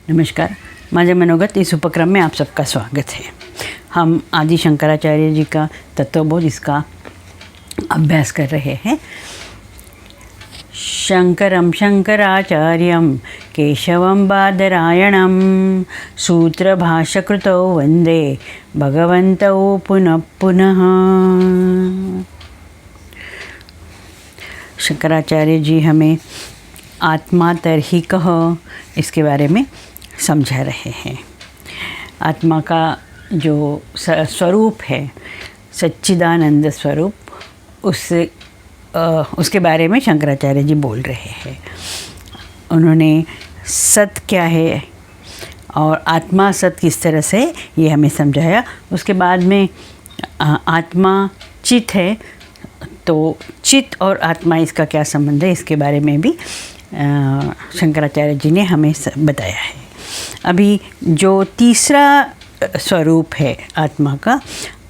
नमस्कार, माझे मनोगत इस उपक्रम में आप सबका स्वागत है। हम आदि शंकराचार्य जी का तत्वबोध इसका अभ्यास कर रहे हैं। शंकरं शंकराचार्यं केशवं बादरायणं सूत्रभाष्यकृतौ वन्दे भगवन्तौ पुनः पुनः। शंकराचार्य जी हमें आत्मा तरही कह इसके बारे में समझा रहे हैं। आत्मा का जो स्वरूप है, सच्चिदानंद स्वरूप, उसके बारे में शंकराचार्य जी बोल रहे हैं। उन्होंने सत क्या है और आत्मा सत किस तरह से ये हमें समझाया। उसके बाद में आत्मा चित है, तो चित और आत्मा इसका क्या संबंध है, इसके बारे में भी शंकराचार्य जी ने हमें बताया है। अभी जो तीसरा स्वरूप है आत्मा का,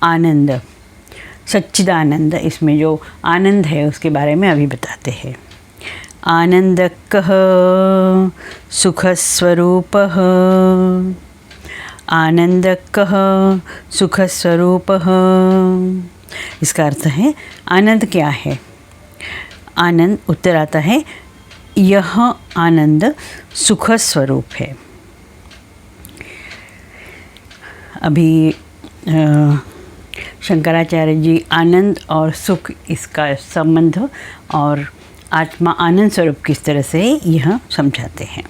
आनंद, सच्चिदानंद, इसमें जो आनंद है उसके बारे में अभी बताते हैं। आनंदकः सुखस्वरूपः, आनंदकः सुखस्वरूपः। इसका अर्थ है आनंद क्या है। आनंद, उत्तर आता है यह आनंद सुख स्वरूप है। अभी शंकराचार्य जी आनंद और सुख इसका संबंध और आत्मा आनंद स्वरूप किस तरह से यह समझाते हैं।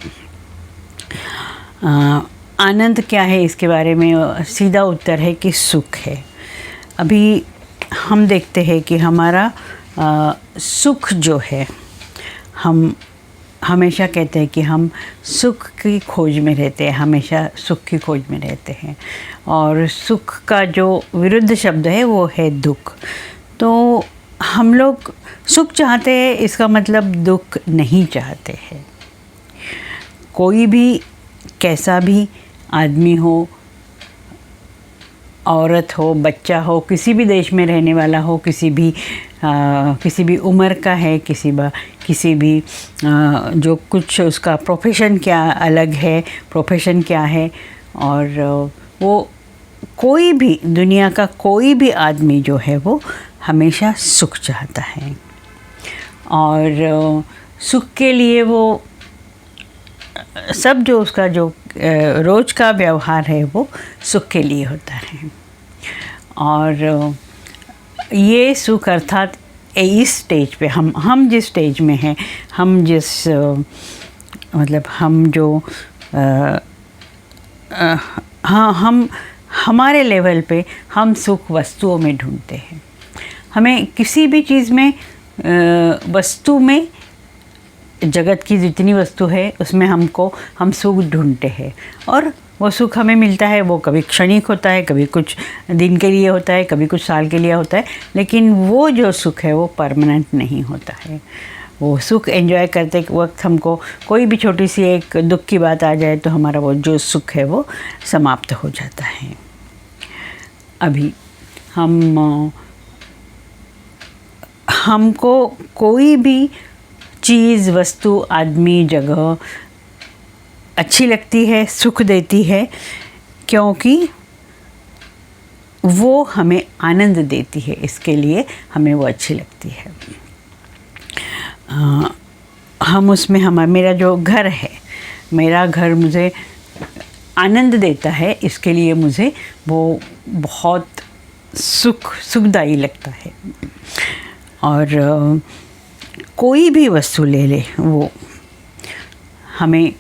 आनंद क्या है इसके बारे में सीधा उत्तर है कि सुख है। अभी हम देखते हैं कि हमारा सुख जो है, हम हमेशा कहते हैं कि हम सुख की खोज में रहते हैं, हमेशा सुख की खोज में रहते हैं। और सुख का जो विरुद्ध शब्द है वो है दुख। तो हम लोग सुख चाहते हैं, इसका मतलब दुख नहीं चाहते हैं। कोई भी, कैसा भी आदमी हो, औरत हो, बच्चा हो, किसी भी देश में रहने वाला हो, किसी भी उम्र का है, किसी भी जो कुछ उसका प्रोफेशन क्या अलग है, प्रोफेशन क्या है, और वो कोई भी, दुनिया का कोई भी आदमी जो है वो हमेशा सुख चाहता है। और सुख के लिए वो सब जो उसका जो रोज का व्यवहार है वो सुख के लिए होता है। और ये सुख अर्थात इस स्टेज पे हम जिस स्टेज में हैं, हम जिस मतलब हम जो हम हमारे लेवल पे हम सुख वस्तुओं में ढूंढते हैं। हमें किसी भी चीज़ में, वस्तु में, जगत की जितनी वस्तु है उसमें हम सुख ढूंढते हैं। और वो सुख हमें मिलता है, वो कभी क्षणिक होता है, कभी कुछ दिन के लिए होता है, कभी कुछ साल के लिए होता है, लेकिन वो जो सुख है वो परमानेंट नहीं होता है। वो सुख एंजॉय करते वक्त हमको कोई भी छोटी सी एक दुख की बात आ जाए तो हमारा वो जो सुख है वो समाप्त हो जाता है। अभी हमको कोई भी चीज़, वस्तु, आदमी, जगह अच्छी लगती है, सुख देती है, क्योंकि वो हमें आनंद देती है, इसके लिए हमें वो अच्छी लगती है। हम उसमें मेरा जो घर है, मेरा घर मुझे आनंद देता है, इसके लिए मुझे वो बहुत सुखदायी लगता है। और कोई भी वस्तु ले ले, वो हमें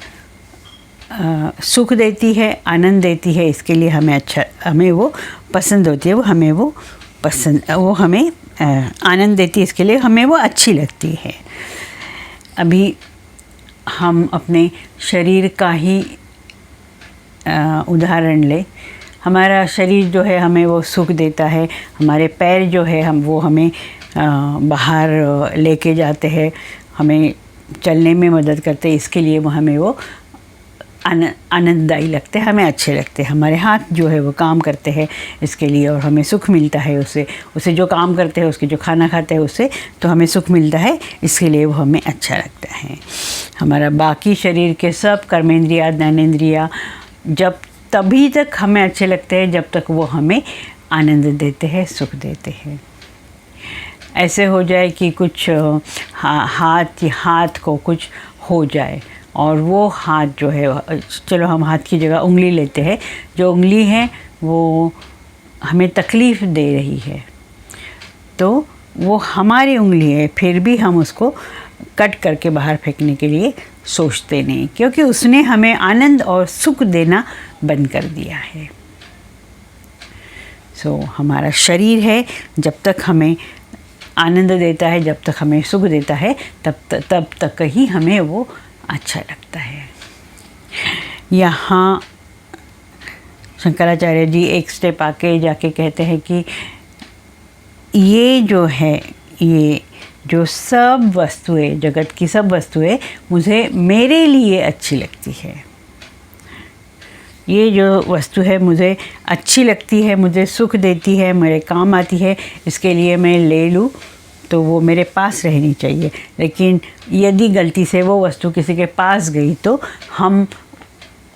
सुख देती है, आनंद देती है, इसके लिए हमें वो पसंद होती है, वो हमें आनंद देती है, इसके लिए हमें वो अच्छी लगती है। अभी हम अपने शरीर का ही उदाहरण ले। हमारा शरीर जो है हमें वो सुख देता है। हमारे पैर जो है वो हमें बाहर लेके जाते हैं, हमें चलने में मदद करते हैं, इसके लिए हमें वो आनंददायी लगते हैं, हमें अच्छे लगते हैं। हमारे हाथ जो है वो काम करते हैं इसके लिए, और हमें सुख मिलता है उससे जो काम करते हैं, उसके जो खाना खाते हैं उससे तो हमें सुख मिलता है, इसके लिए वो हमें अच्छा लगता है। हमारा बाकी शरीर के सब कर्मेंद्रिया, ज्ञानेंद्रिया जब तभी तक हमें अच्छे लगते हैं जब तक वो हमें आनंद देते हैं, सुख देते हैं। ऐसे हो जाए कि कुछ हाथ को कुछ हो जाए और वो हाथ जो है, चलो हम हाथ की जगह उंगली लेते हैं, जो उंगली है वो हमें तकलीफ़ दे रही है तो वो हमारी उंगली है, फिर भी हम उसको कट करके बाहर फेंकने के लिए सोचते नहीं, क्योंकि उसने हमें आनंद और सुख देना बंद कर दिया है। हमारा शरीर है, जब तक हमें आनंद देता है, जब तक हमें सुख देता है, तब तक ही हमें वो अच्छा लगता है। यहाँ शंकराचार्य जी एक स्टेप आके जाके कहते हैं कि ये जो है, ये जो सब वस्तुएं, जगत की सब वस्तुएं मुझे मेरे लिए अच्छी लगती है। ये जो वस्तु है मुझे अच्छी लगती है, मुझे सुख देती है, मेरे काम आती है, इसके लिए मैं ले लूँ तो वो मेरे पास रहनी चाहिए। लेकिन यदि गलती से वो वस्तु किसी के पास गई तो हम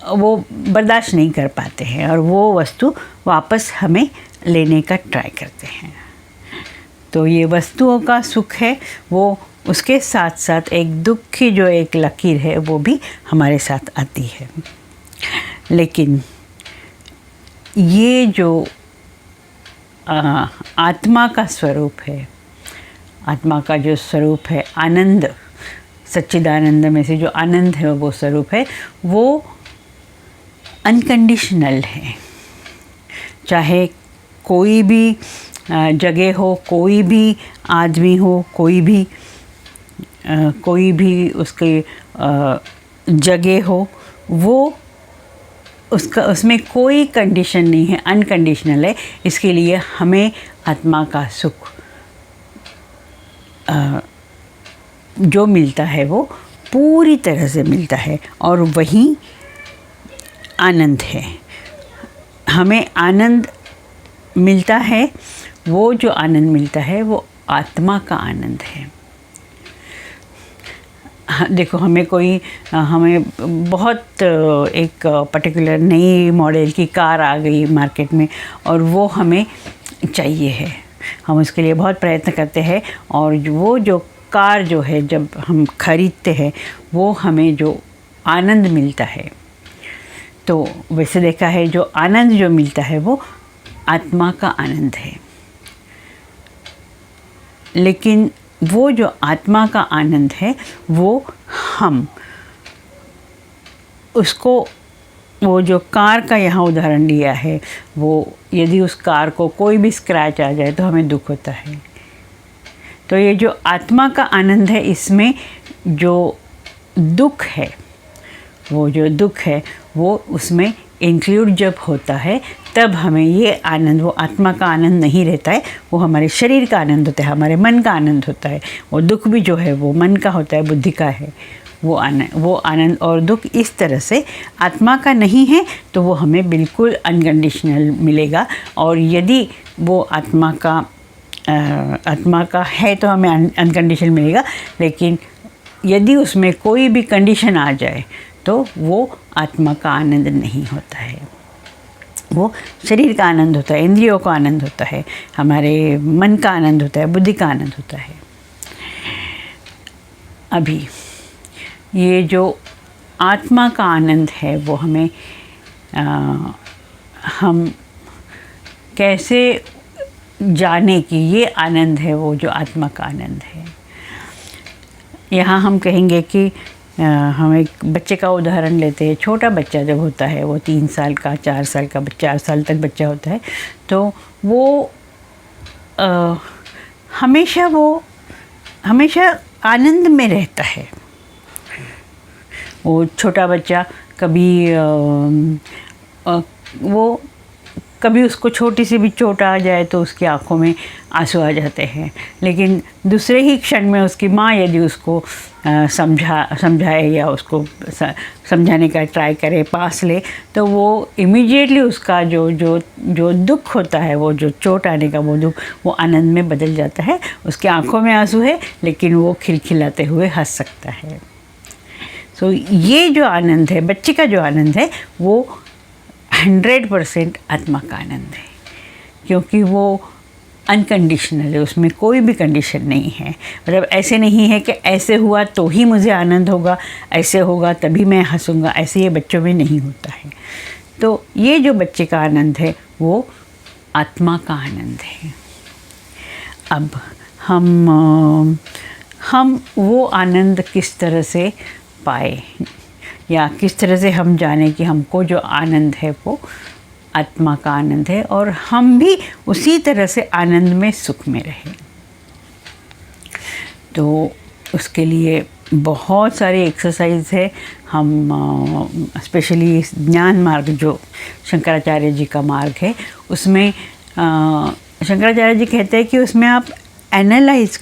वो बर्दाश्त नहीं कर पाते हैं और वो वस्तु वापस हमें लेने का ट्राई करते हैं। तो ये वस्तुओं का सुख है, वो उसके साथ साथ एक दुख की जो एक लकीर है वो भी हमारे साथ आती है। लेकिन ये जो आत्मा का स्वरूप है, आत्मा का जो स्वरूप है आनंद, सच्चिदानंद में से जो आनंद है वो स्वरूप है, वो अनकंडीशनल है। चाहे कोई भी जगह हो, कोई भी आदमी हो, कोई भी उसके जगह हो, वो उसमें कोई कंडीशन नहीं है, अनकंडीशनल है। इसके लिए हमें आत्मा का सुख जो मिलता है वो पूरी तरह से मिलता है और वही आनंद है। हमें आनंद मिलता है, वो जो आनंद मिलता है वो आत्मा का आनंद है। देखो हमें बहुत एक पर्टिकुलर नई मॉडल की कार आ गई मार्केट में और वो हमें चाहिए है, हम उसके लिए बहुत प्रयत्न करते हैं और वो जो कार जो है जब हम खरीदते हैं वो हमें जो आनंद मिलता है, तो वैसे देखा है जो आनंद जो मिलता है वो आत्मा का आनंद है। लेकिन वो जो आत्मा का आनंद है वो हम उसको, वो जो कार का यहाँ उदाहरण लिया है, वो यदि उस कार को कोई भी स्क्रैच आ जाए तो हमें दुख होता है। तो ये जो आत्मा का आनंद है, इसमें जो दुख है, वो जो दुख है वो उसमें इंक्लूड जब होता है तब हमें ये आनंद, वो आत्मा का आनंद नहीं रहता है, वो हमारे शरीर का आनंद होता है, हमारे मन का आनंद होता है। वो दुख भी जो है वो मन का होता है, बुद्धि का है। वो आनंद और दुख इस तरह से आत्मा का नहीं है तो वो हमें बिल्कुल अनकंडीशनल मिलेगा। और यदि वो आत्मा का है तो हमें अनकंडीशनल मिलेगा। लेकिन यदि उसमें कोई भी कंडीशन आ जाए तो वो आत्मा का आनंद नहीं होता है, वो शरीर का आनंद होता है, इंद्रियों का आनंद होता है, हमारे मन का आनंद होता है, बुद्धि का आनंद होता है। अभी ये जो आत्मा का आनंद है वो हमें हम कैसे जाने कि ये आनंद है वो जो आत्मा का आनंद है। यहाँ हम कहेंगे कि हम एक बच्चे का उदाहरण लेते हैं। छोटा बच्चा जब होता है, वो 3 साल का, 4 साल का, 4 साल तक बच्चा होता है, तो वो हमेशा आनंद में रहता है। वो छोटा बच्चा कभी वो कभी उसको छोटी सी भी चोट आ जाए तो उसकी आंखों में आंसू आ जाते हैं, लेकिन दूसरे ही क्षण में उसकी माँ यदि उसको समझाए या उसको समझाने का ट्राई करे, पास ले, तो वो इमीडिएटली उसका जो दुख होता है, वो जो चोट आने का वो दुख, वो आनंद में बदल जाता है। उसकी आंखों में आंसू है लेकिन वो खिलखिलाते हुए हंस सकता है। सो ये जो आनंद है, बच्चे का जो आनंद है, वो 100% आत्मा का आनंद है, क्योंकि वो अनकंडीशनल है, उसमें कोई भी कंडीशन नहीं है। मतलब ऐसे नहीं है कि ऐसे हुआ तो ही मुझे आनंद होगा, ऐसे होगा तभी मैं हंसूंगा, ऐसे ये बच्चों में नहीं होता है। तो ये जो बच्चे का आनंद है वो आत्मा का आनंद है। अब हम वो आनंद किस तरह से पाए, या किस तरह से हम जाने कि हमको जो आनंद है वो आत्मा का आनंद है, और हम भी उसी तरह से आनंद में सुख में रहें। तो उसके लिए बहुत सारे एक्सरसाइज है। हम स्पेशली ज्ञान मार्ग जो शंकराचार्य जी का मार्ग है, उसमें शंकराचार्य जी कहते हैं कि उसमें आप एनालाइज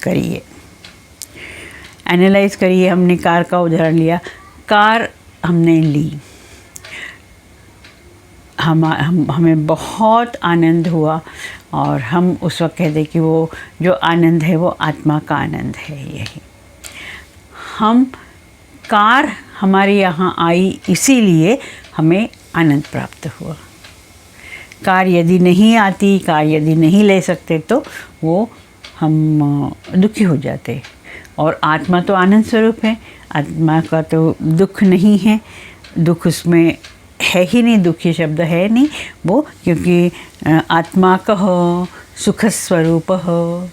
करिए। हमने कार का उदाहरण लिया, कार हमने ली, हमें बहुत आनंद हुआ, और हम उस वक्त कहते कि वो जो आनंद है वो आत्मा का आनंद है। यही कार हमारे यहाँ आई इसीलिए हमें आनंद प्राप्त हुआ। कार यदि नहीं आती, कार यदि नहीं ले सकते तो वो हम दुखी हो जाते। और आत्मा तो आनंद स्वरूप है, आत्मा का तो दुख नहीं है, दुख उसमें है ही नहीं, दुखी शब्द है नहीं वो, क्योंकि आत्मा का हो सुख स्वरूप हो।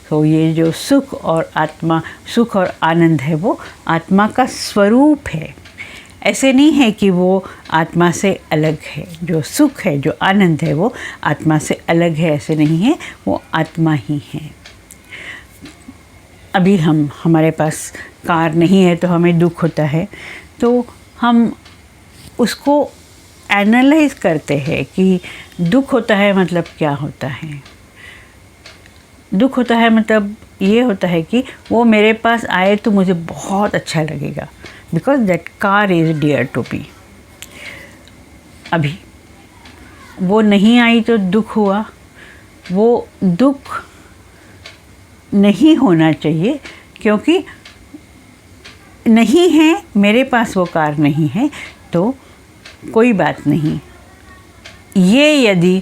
तो ये जो सुख और आत्मा, सुख और आनंद है वो आत्मा का स्वरूप है। ऐसे नहीं है कि वो आत्मा से अलग है। जो सुख है, जो आनंद है वो आत्मा से अलग है, ऐसे नहीं है, वो आत्मा ही है। अभी हमारे पास कार नहीं है तो हमें दुख होता है, तो हम उसको एनालाइज करते हैं कि दुख होता है मतलब क्या होता है। दुख होता है मतलब ये होता है कि वो मेरे पास आए तो मुझे बहुत अच्छा लगेगा, because that car is dear to me. अभी वो नहीं आई तो दुख हुआ। वो दुख नहीं होना चाहिए, क्योंकि नहीं है, मेरे पास वो कार नहीं है तो कोई बात नहीं। ये यदि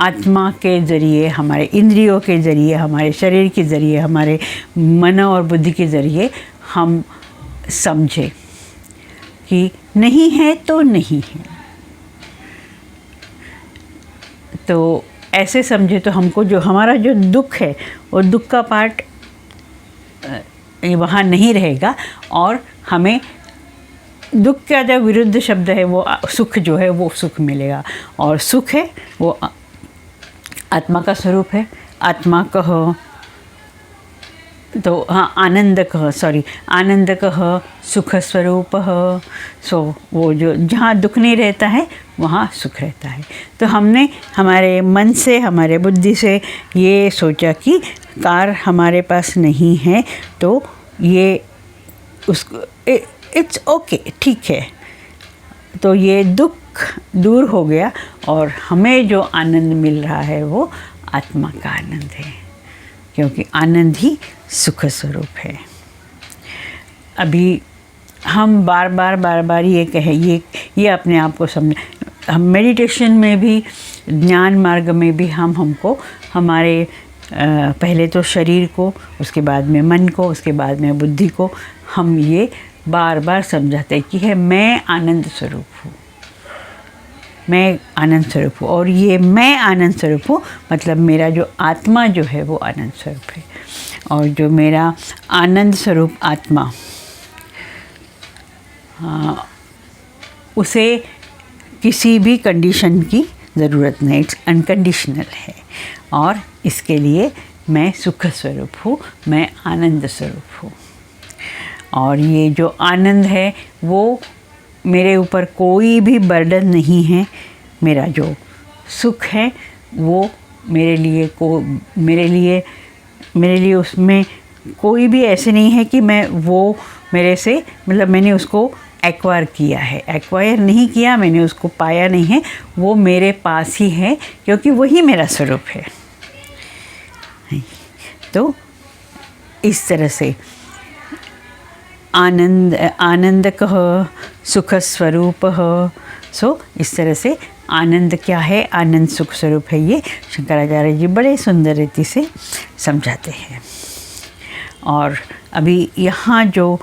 आत्मा के ज़रिए, हमारे इंद्रियों के ज़रिए, हमारे शरीर के ज़रिए, हमारे मन और बुद्धि के ज़रिए हम समझे कि नहीं है तो नहीं है, तो ऐसे समझे तो हमको जो हमारा जो दुख है वो दुख का पार्ट वहाँ नहीं रहेगा, और हमें दुख का जो विरुद्ध शब्द है वो सुख जो है वो सुख मिलेगा। और सुख है वो आत्मा का स्वरूप है। आत्मा कह तो हाँ, आनंद कह सुख स्वरूप। सो वो जो जहाँ दुख नहीं रहता है वहाँ सुख रहता है। तो हमने हमारे मन से, हमारे बुद्धि से ये सोचा कि कार हमारे पास नहीं है तो ये उसको इट्स ओके, ठीक है, तो ये दुख दूर हो गया, और हमें जो आनंद मिल रहा है वो आत्मा का आनंद है, क्योंकि आनंद ही सुख स्वरूप है। अभी हम बार बार ये कहें, ये अपने आप को समझ, हम मेडिटेशन में भी, ज्ञान मार्ग में भी हमको हमारे पहले तो शरीर को, उसके बाद में मन को, उसके बाद में बुद्धि को हम ये बार बार समझाते कि है मैं आनंद स्वरूप हूँ, मैं आनंद स्वरूप हूँ। और ये मैं आनंद स्वरूप हूँ मतलब मेरा जो आत्मा जो है वो आनंद स्वरूप है, और जो मेरा आनंद स्वरूप आत्मा, उसे किसी भी कंडीशन की ज़रूरत नहीं, इट्स अनकंडीशनल है। और इसके लिए मैं सुख स्वरूप हूँ, मैं आनंद स्वरूप हूँ। और ये जो आनंद है वो मेरे ऊपर कोई भी बर्डन नहीं है। मेरा जो सुख है वो मेरे लिए उसमें कोई भी ऐसे नहीं है कि मैं वो मेरे से मतलब मैंने उसको एक्वायर किया है, एक्वायर नहीं किया, मैंने उसको पाया नहीं है, वो मेरे पास ही है क्योंकि वही मेरा स्वरूप है। तो इस तरह से आनंदकः सुख स्वरूप। सो इस तरह से आनंद क्या है, आनंद सुख स्वरूप है, ये शंकराचार्य जी बड़े सुंदर रीति से समझाते हैं। और अभी यहाँ जो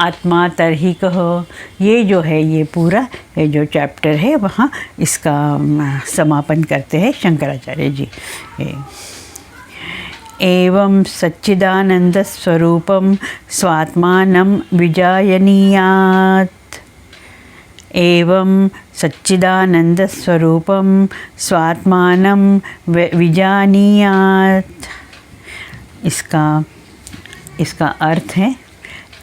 आत्मा तर्हिकः, ये जो है ये पूरा ये जो चैप्टर है वहाँ इसका समापन करते हैं शंकराचार्य जी। एवं सच्चिदानंद स्वरूपम स्वात्मानं विजायनीयात्। एवं सच्चिदानंद स्वरूपम स्वात्मानं विजानीयात्। इसका अर्थ है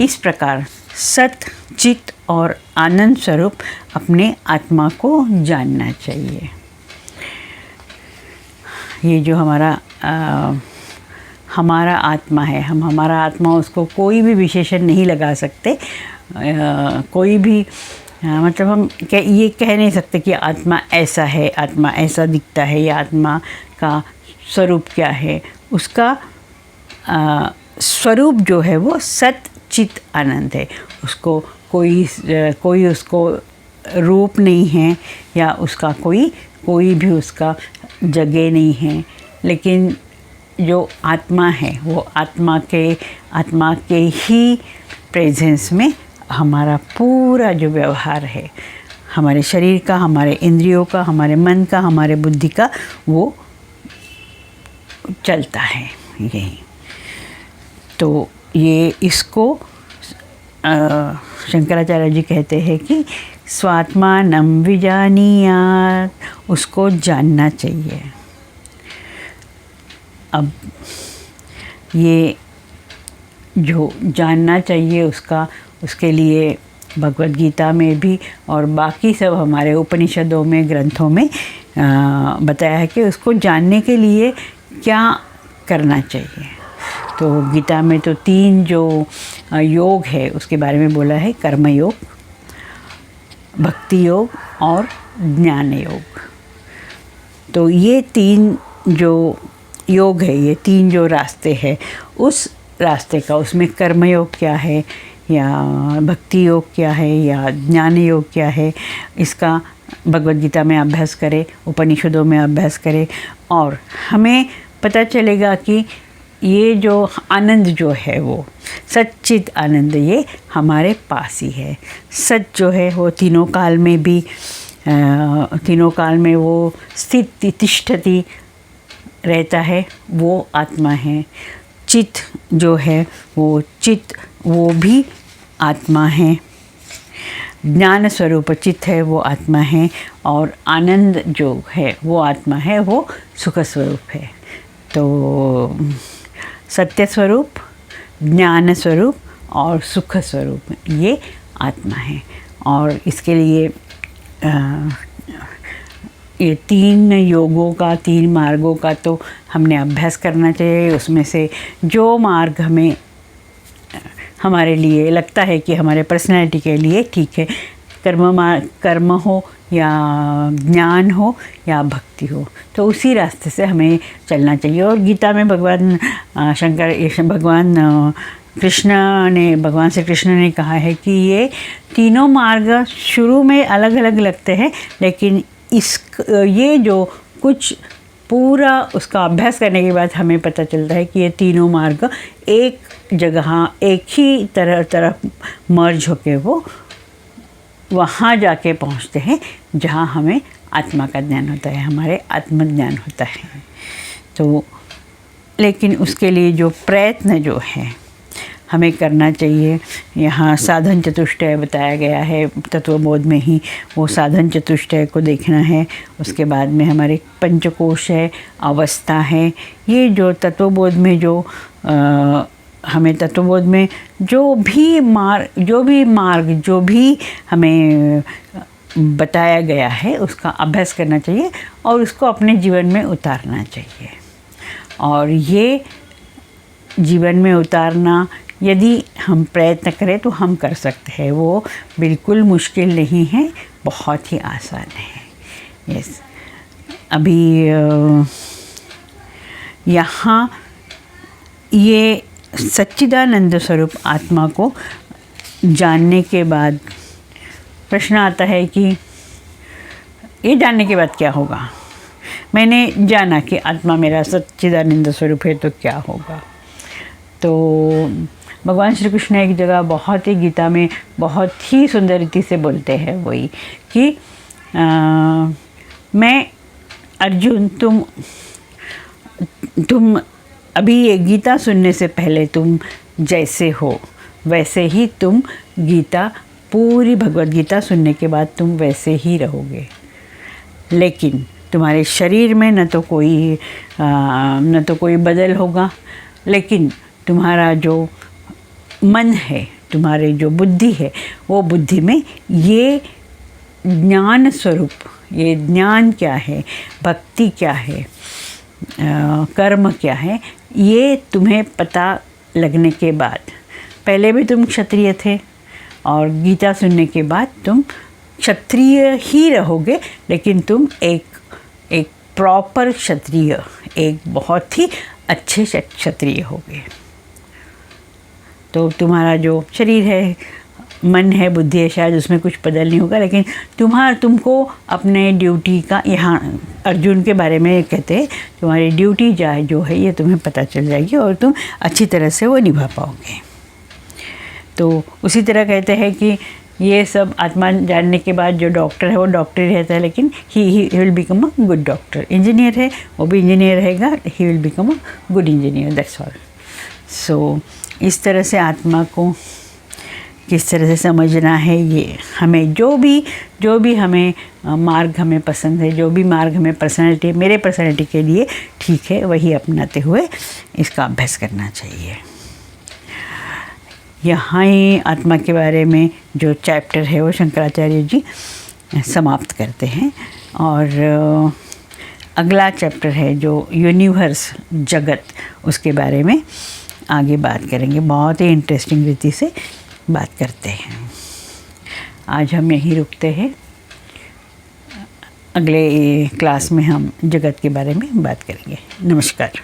इस प्रकार सत चित और आनंद स्वरूप अपने आत्मा को जानना चाहिए। ये जो हमारा आत्मा है, हमारा आत्मा, उसको कोई भी विशेषण नहीं लगा सकते। कोई भी मतलब हम ये कह नहीं सकते कि आत्मा ऐसा है, आत्मा ऐसा दिखता है, या आत्मा का स्वरूप क्या है। उसका स्वरूप जो है वो सत चित आनंद है। उसको कोई उसको रूप नहीं है, या उसका कोई भी उसका जगह नहीं है। लेकिन जो आत्मा है वो आत्मा के ही प्रेजेंस में हमारा पूरा जो व्यवहार है, हमारे शरीर का, हमारे इंद्रियों का, हमारे मन का, हमारे बुद्धि का, वो चलता है। यही तो ये इसको शंकराचार्य जी कहते हैं कि स्वात्मानं विजानीयात्, उसको जानना चाहिए। अब ये जो जानना चाहिए उसके लिए भगवद गीता में भी और बाकी सब हमारे उपनिषदों में, ग्रंथों में बताया है कि उसको जानने के लिए क्या करना चाहिए। तो गीता में तो 3 जो योग है उसके बारे में बोला है, कर्म योग, भक्ति योग और ज्ञान योग। तो ये 3 जो योग है, ये 3 जो रास्ते हैं, उस रास्ते का, उसमें कर्म योग क्या है, या भक्ति योग क्या है, या ज्ञान योग क्या है, इसका भगवद गीता में अभ्यास करें, उपनिषदों में अभ्यास करें, और हमें पता चलेगा कि ये जो आनंद जो है वो सच्चित आनंद, ये हमारे पास ही है। सच जो है वो तीनों काल में वो स्थित तिष्ठति रहता है, वो आत्मा है। चित जो है वो भी आत्मा है। ज्ञान स्वरूप चित है, वो आत्मा है। और आनंद जो है वो आत्मा है, वो सुख स्वरूप है। तो सत्य स्वरूप, ज्ञान स्वरूप और सुख स्वरूप, ये आत्मा है। और इसके लिए ये 3 योगों का, 3 मार्गों का तो हमने अभ्यास करना चाहिए। उसमें से जो मार्ग हमारे लिए लगता है कि हमारे पर्सनैलिटी के लिए ठीक है, कर्म हो या ज्ञान हो या भक्ति हो, तो उसी रास्ते से हमें चलना चाहिए। और गीता में भगवान श्री कृष्ण ने कहा है कि ये तीनों मार्ग शुरू में अलग अलग लगते हैं, लेकिन ये जो कुछ पूरा उसका अभ्यास करने के बाद हमें पता चलता है कि ये तीनों मार्ग एक जगह, एक ही तरफ मर्ज होके वो वहाँ जाके पहुँचते हैं जहाँ हमें आत्मा का ज्ञान होता है, हमारे आत्मज्ञान होता है। तो लेकिन उसके लिए जो प्रयत्न जो है हमें करना चाहिए, यहाँ साधन चतुष्टय बताया गया है, तत्वबोध में ही वो साधन चतुष्टय को देखना है। उसके बाद में हमारे पंचकोश है, अवस्था है। ये जो तत्वबोध में हमें तत्वबोध में जो भी हमें बताया गया है उसका अभ्यास करना चाहिए और उसको अपने जीवन में उतारना चाहिए। और ये जीवन में उतारना यदि हम प्रयत्न करें तो हम कर सकते हैं, वो बिल्कुल मुश्किल नहीं है, बहुत ही आसान है। यस, अभी यहाँ ये सच्चिदानंद स्वरूप आत्मा को जानने के बाद प्रश्न आता है कि ये जानने के बाद क्या होगा। मैंने जाना कि आत्मा मेरा सच्चिदानंद स्वरूप है, तो क्या होगा। तो भगवान श्री कृष्ण एक जगह बहुत ही गीता में बहुत ही सुंदर रीति से बोलते हैं, वही कि मैं अर्जुन, तुम अभी ये गीता सुनने से पहले तुम जैसे हो वैसे ही तुम गीता, पूरी भगवद गीता सुनने के बाद तुम वैसे ही रहोगे। लेकिन तुम्हारे शरीर में न तो कोई बदल होगा, लेकिन तुम्हारा जो मन है, तुम्हारी जो बुद्धि है, वो बुद्धि में ये ज्ञान स्वरूप, ये ज्ञान क्या है, भक्ति क्या है, कर्म क्या है, ये तुम्हें पता लगने के बाद, पहले भी तुम क्षत्रिय थे और गीता सुनने के बाद तुम क्षत्रिय ही रहोगे, लेकिन तुम एक प्रॉपर क्षत्रिय, एक बहुत ही अच्छे क्षत्रिय होगे। तो तुम्हारा जो शरीर है, मन है, बुद्धि है, शायद उसमें कुछ बदल नहीं होगा, लेकिन तुमको अपने ड्यूटी का, यहाँ अर्जुन के बारे में कहते हैं, तुम्हारी ड्यूटी जो है ये तुम्हें पता चल जाएगी और तुम अच्छी तरह से वो निभा पाओगे। तो उसी तरह कहते हैं कि ये सब आत्मा जानने के बाद जो डॉक्टर है वो डॉक्टर ही रहता है, लेकिन he will become a good doctor. Engineer है, वो भी इंजीनियर रहेगा, he will become a good engineer, that's all. So इस तरह से आत्मा को किस तरह से समझना है, ये हमें जो भी हमें मार्ग हमें पसंद है, जो भी मार्ग हमें पर्सनैलिटी, मेरे पर्सनैलिटी के लिए ठीक है, वही अपनाते हुए इसका अभ्यास करना चाहिए। यहाँ ही आत्मा के बारे में जो चैप्टर है वो शंकराचार्य जी समाप्त करते हैं, और अगला चैप्टर है जो यूनिवर्स, जगत, उसके बारे में आगे बात करेंगे। बहुत ही इंटरेस्टिंग रीति से बात करते हैं। आज हम यहीं रुकते हैं, अगले क्लास में हम जगत के बारे में बात करेंगे। नमस्कार।